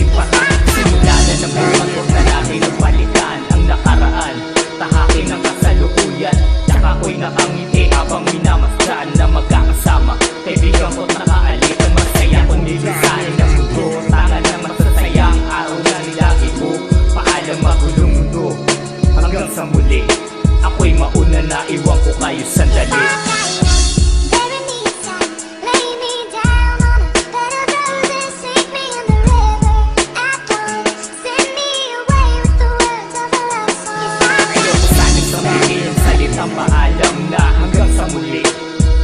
pwedeng patahan. Simula na ng buwan, huwag na natin nagbalikan ang nakaraan. Tahakin ang kasalukuyan, tsaka ako'y nakangiti habang minamasdan na magkakasama. Kaibigan ko't nakaalit ang masaya kung nilisain ng mundo. Tangan na masasaya ang araw na nilagi ko. Paalam magulong mundo, hanggang sa muli. Ako'y mauna na, iwan ko kayo sandali. Ang paalam na hanggang sa muli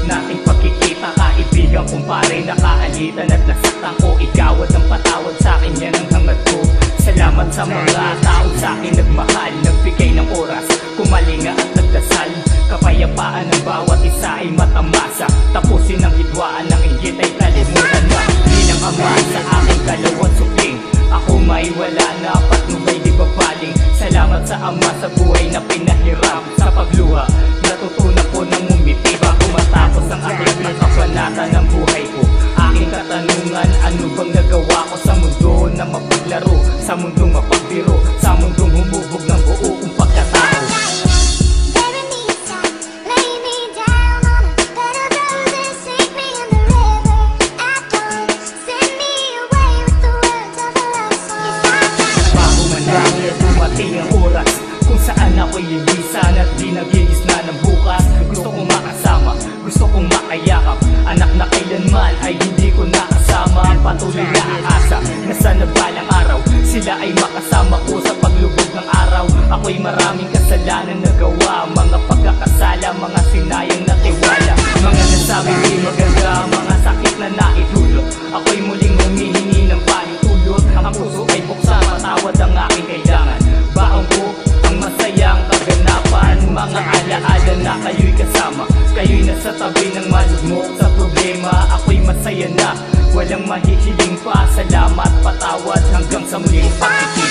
nating pagkikita, kaibigan kumpare. Nakaalitan at nasaktan ko, ikaw at ang patawad sa akin, yan ang hangad ko. Salamat sa mga tao sa akin nagmahal, nagbigay ng oras, kumalinga at nagdasal. Kapayapaan ng bawat isa ay matamasa, tapusin ang hidwaan ng inggit ay kalimutan na. Bilang ama sa aking kalawang supling, ako may wala na patnubay di babaling. Salamat sa ama sa buhay na pinahiram, sa pagluha natutunan ko ng umiti bago matapos ang aking kapanatan ng buhay ko. Aking katanungan, ano bang nagawa ko sa mundo na mapaglaro, sa mundong mapagbiro, sa mundong humubog ng buo kong pagkatao. Bago man lang dumating ang oras kung saan ako'y lilisan at di nag-iisna ng bukas. Gusto kong makasama, gusto kong makayakap, anak na kailanman ay hindi ko nakasama. Patuloy na aasa na sana balang araw sila ay makasama ko sa paglubog ng araw. Ako'y maraming kasalanan nagawa, mga pagkakasala, mga sinayang na tiwala, mga nasabing di maganda, mga sakit na naitulot. Ako'y muling humihingi ng pahintulot, ang puso ay buksan, patawad ang aking kailangan. Baong ko ang masayang kaganapan, mga alaala na kayo'y kasama, kayo'y nasa tabi ng malugmok sa problema. Ako'y masaya na, walang mahihiling pa. Salamat, patawad, hanggang sa muling pagkikita.